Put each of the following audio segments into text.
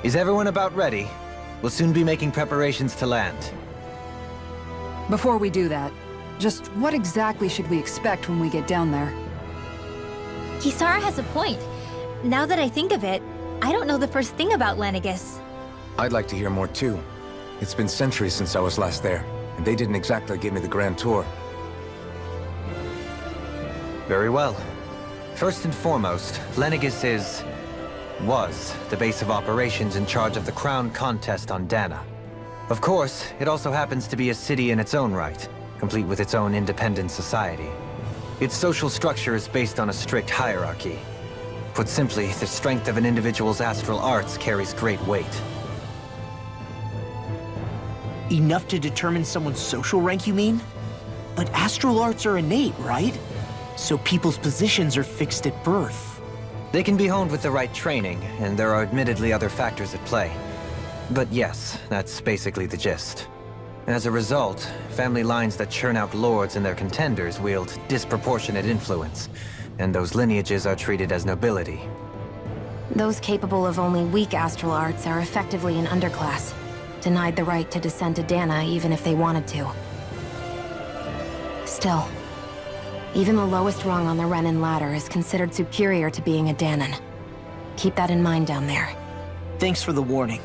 Is everyone about ready? We'll soon be making preparations to land. Before we do that, just what exactly should we expect when we get down there? Kisara has a point. Now that I think of it, I don't know the first thing about Lenegis. I'd like to hear more too. It's been centuries since I was last there, and they didn't exactly give me the grand tour. Very well. First and foremost, Lenegis was the base of operations in charge of the crown contest on Dana. Of course, it also happens to be a city in its own right, complete with its own independent society. Its social structure is based on a strict hierarchy. Put simply, the strength of an individual's astral arts carries great weight. Enough to determine someone's social rank, you mean? But astral arts are innate, right? So people's positions are fixed at birth. They can be honed with the right training, and there are admittedly other factors at play. But yes, that's basically the gist. As a result, family lines that churn out lords and their contenders wield disproportionate influence, and those lineages are treated as nobility. Those capable of only weak astral arts are effectively an underclass, denied the right to descend to Dana even if they wanted to. Still, even the lowest rung on the Renin ladder is considered superior to being a Danan. Keep that in mind down there. Thanks for the warning.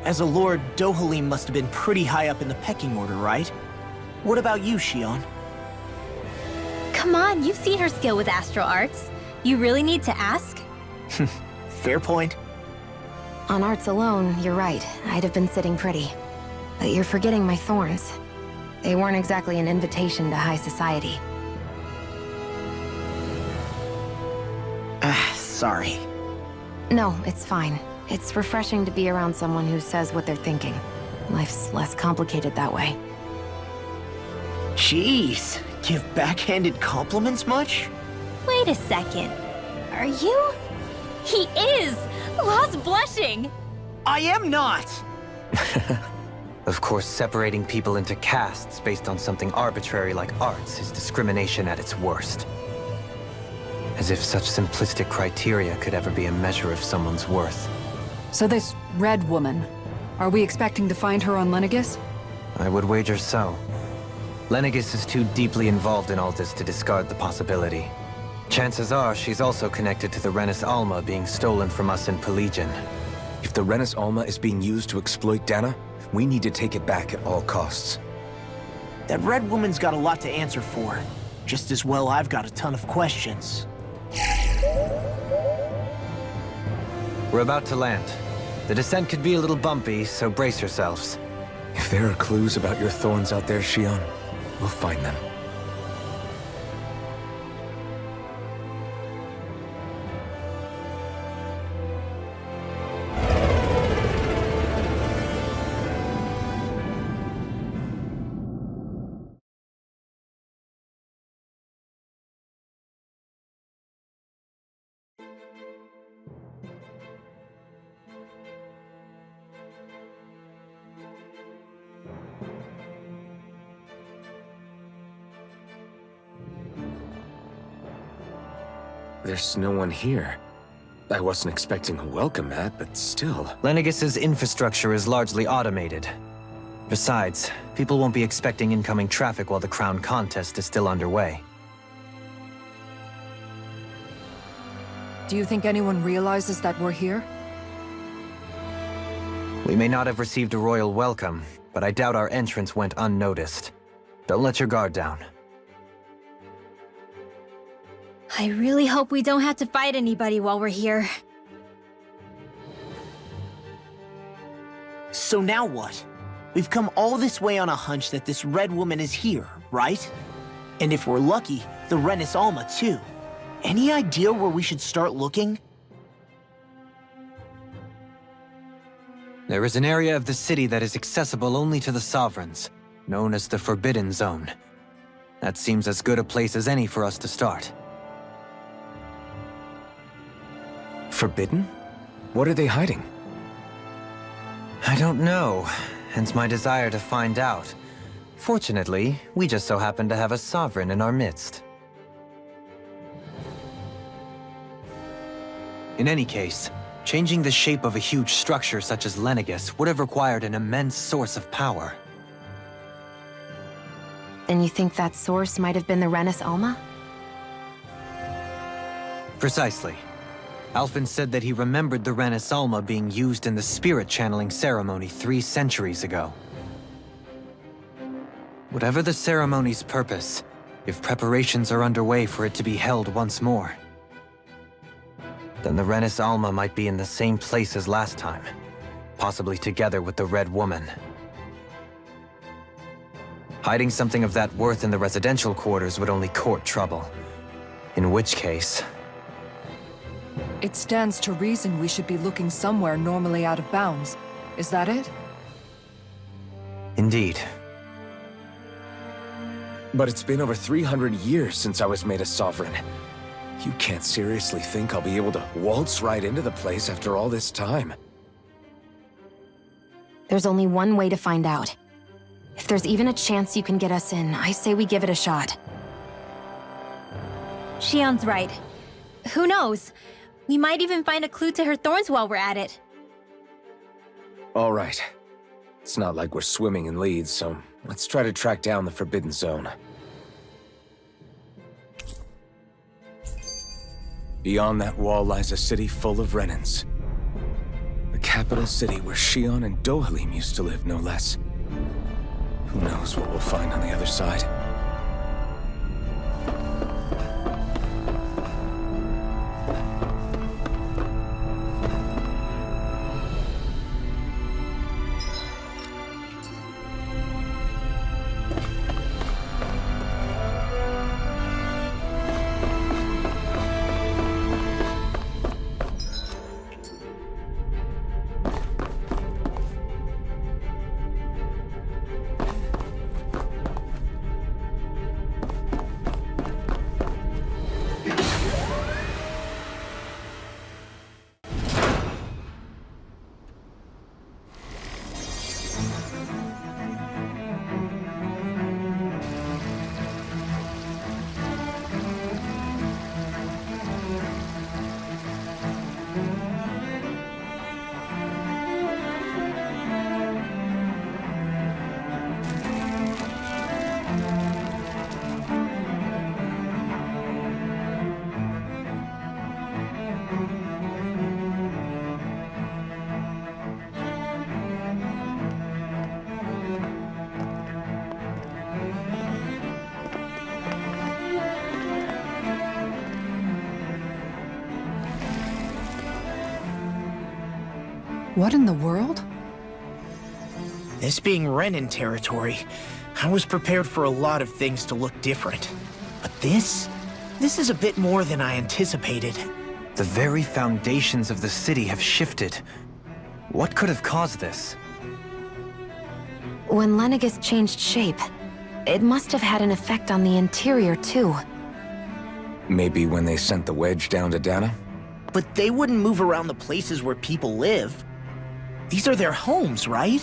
As a lord, Dohalim must have been pretty high up in the pecking order, right? What about you, Shion? Come on, you've seen her skill with astral arts. You really need to ask? Fair point. On arts alone, you're right. I'd have been sitting pretty. But you're forgetting my thorns. They weren't exactly an invitation to high society. Sorry. No, it's fine. It's refreshing to be around someone who says what they're thinking. Life's less complicated that way. Jeez, give backhanded compliments much? Wait a second. Are you? He is! Lost blushing! I am not! Of course, separating people into castes based on something arbitrary like arts is discrimination at its worst. As if such simplistic criteria could ever be a measure of someone's worth. So this Red Woman, are we expecting to find her on Lenegis? I would wager so. Lenegis is too deeply involved in all this to discard the possibility. Chances are she's also connected to the Renis Alma being stolen from us in Pelegion. If the Renis Alma is being used to exploit Dana, we need to take it back at all costs. That Red Woman's got a lot to answer for. Just as well I've got a ton of questions. We're about to land. The descent could be a little bumpy, so brace yourselves. If there are clues about your thorns out there, Shion, we'll find them. There's no one here. I wasn't expecting a welcome mat, but still. Lenegis's infrastructure is largely automated. Besides, people won't be expecting incoming traffic while the crown contest is still underway. Do you think anyone realizes that we're here? We may not have received a royal welcome, but I doubt our entrance went unnoticed. Don't let your guard down. I really hope we don't have to fight anybody while we're here. So now what? We've come all this way on a hunch that this Red Woman is here, right? And if we're lucky, the Renis Alma too. Any idea where we should start looking? There is an area of the city that is accessible only to the Sovereigns, known as the Forbidden Zone. That seems as good a place as any for us to start. Forbidden? What are they hiding? I don't know, hence my desire to find out. Fortunately, we just so happen to have a Sovereign in our midst. In any case, Changing the shape of a huge structure such as Lenegis would have required an immense source of power. Then you think that source might have been the Renis Alma? Precisely. Alphen said that he remembered the Renis Alma being used in the spirit channeling ceremony 3 centuries ago. Whatever the ceremony's purpose, if preparations are underway for it to be held once more, then the Renis Alma might be in the same place as last time, possibly together with the Red Woman. Hiding something of that worth in the residential quarters would only court trouble. In which case... It stands to reason we should be looking somewhere normally out of bounds. Is that it? Indeed. But it's been over 300 years since I was made a sovereign. You can't seriously think I'll be able to waltz right into the place after all this time. There's only one way to find out. If there's even a chance you can get us in, I say we give it a shot. Shion's right. Who knows? We might even find a clue to her thorns while we're at it. All right. It's not like we're swimming in leads, so let's try to track down the Forbidden Zone. Beyond that wall lies a city full of Renans. The capital city where Shion and Dohalim used to live, no less. Who knows what we'll find on the other side? What in the world? This being Renin territory, I was prepared for a lot of things to look different. But this is a bit more than I anticipated. The very foundations of the city have shifted. What could have caused this? When Lenegis changed shape, it must have had an effect on the interior too. Maybe when they sent the wedge down to Dana? But they wouldn't move around the places where people live. These are their homes, right?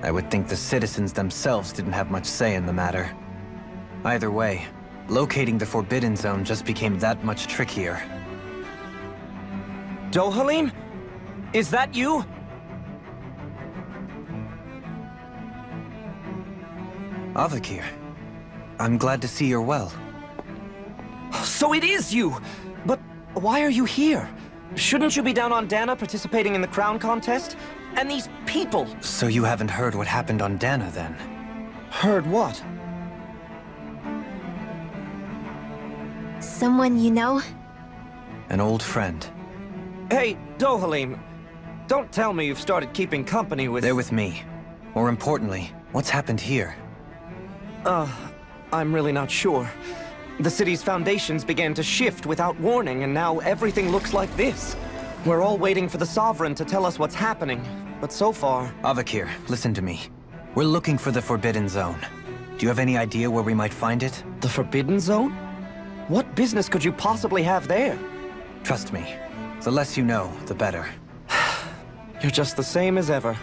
I would think the citizens themselves didn't have much say in the matter. Either way, locating the Forbidden Zone just became that much trickier. Dohalim? Is that you? Avakir, I'm glad to see you're well. So it is you! But why are you here? Shouldn't you be down on Dana participating in the crown contest? And these people! So you haven't heard what happened on Dana, then? Heard what? Someone you know? An old friend. Hey, Dohalim. Don't tell me you've started keeping company with... They're with me. More importantly, what's happened here? I'm really not sure. The city's foundations began to shift without warning, and now everything looks like this. We're all waiting for the Sovereign to tell us what's happening, but so far... Avakir, listen to me. We're looking for the Forbidden Zone. Do you have any idea where we might find it? The Forbidden Zone? What business could you possibly have there? Trust me. The less you know, the better. You're just the same as ever.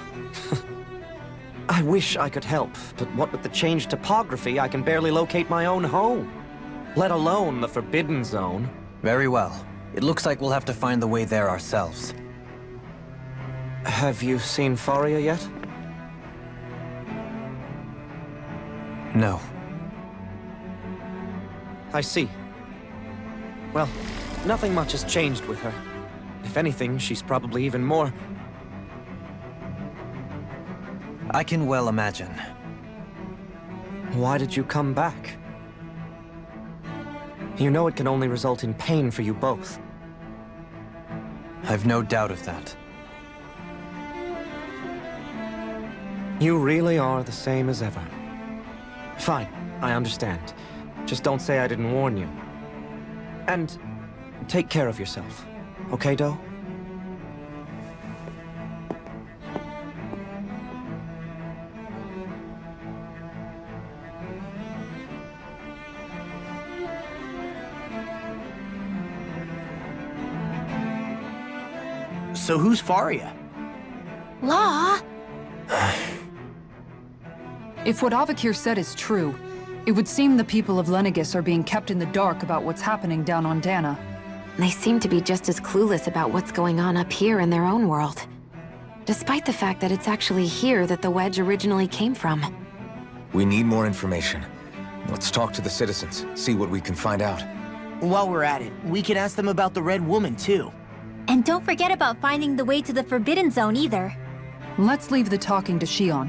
I wish I could help, but what with the changed topography, I can barely locate my own home. Let alone the Forbidden Zone. Very well. It looks like we'll have to find the way there ourselves. Have you seen Faria yet? No. I see. Well, nothing much has changed with her. If anything, she's probably even more... I can well imagine. Why did you come back? You know it can only result in pain for you both. I've no doubt of that. You really are the same as ever. Fine, I understand. Just don't say I didn't warn you. And take care of yourself. Okay, Doe? So who's Faria? Law? If what Avakir said is true, it would seem the people of Lenegis are being kept in the dark about what's happening down on Dana. They seem to be just as clueless about what's going on up here in their own world. Despite the fact that it's actually here that the wedge originally came from. We need more information. Let's talk to the citizens, see what we can find out. While we're at it, we can ask them about the Red Woman, too. And don't forget about finding the way to the Forbidden Zone either. Let's leave the talking to Shion.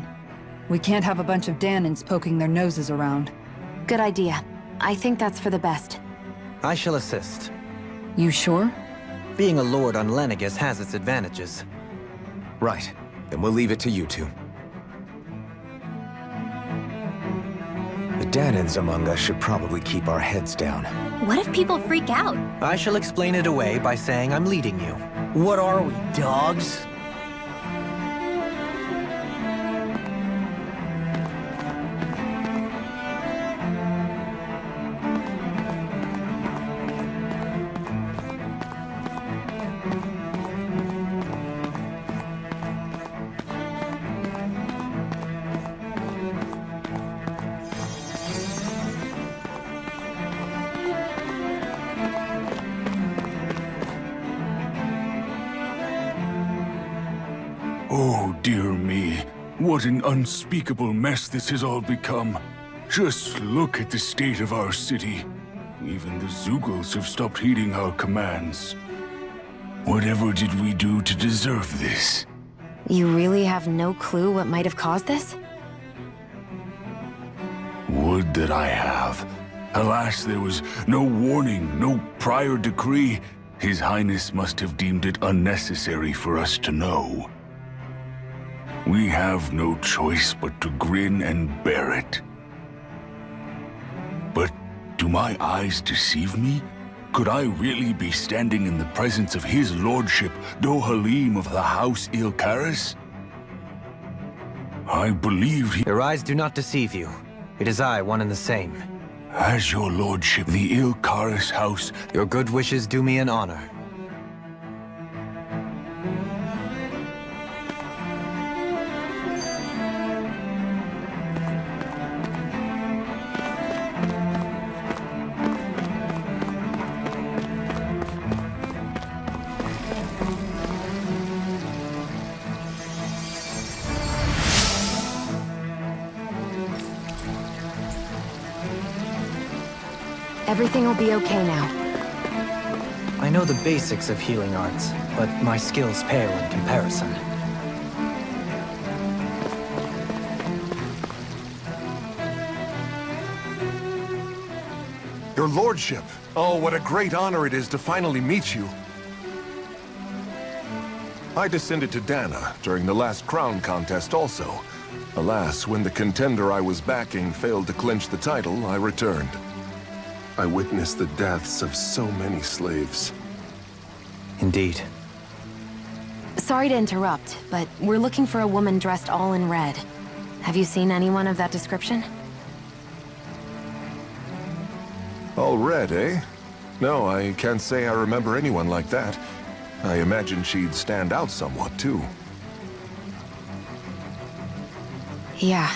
We can't have a bunch of Danins poking their noses around. Good idea. I think that's for the best. I shall assist. You sure? Being a lord on Lenegis has its advantages. Right. Then we'll leave it to you two. The Danins among us should probably keep our heads down. What if people freak out? I shall explain it away by saying I'm leading you. What are we, dogs? Oh, dear me. What an unspeakable mess this has all become. Just look at the state of our city. Even the Zeugles have stopped heeding our commands. Whatever did we do to deserve this? You really have no clue what might have caused this? Would that I have. Alas, there was no warning, no prior decree. His Highness must have deemed it unnecessary for us to know. We have no choice but to grin and bear it. But do my eyes deceive me? Could I really be standing in the presence of his lordship, Dohalim of the House Ilkaris? I believe he... Your eyes do not deceive you. It is I, one and the same. Has your lordship the Ilkaris house... Your good wishes do me an honor. Everything will be okay now. I know the basics of healing arts, but my skills pale in comparison. Your lordship! Oh, what a great honor it is to finally meet you. I descended to Dana during the last crown contest also. Alas, when the contender I was backing failed to clinch the title, I returned. I witnessed the deaths of so many slaves. Indeed. Sorry to interrupt, but we're looking for a woman dressed all in red. Have you seen anyone of that description? All red, eh? No, I can't say I remember anyone like that. I imagine she'd stand out somewhat, too. Yeah,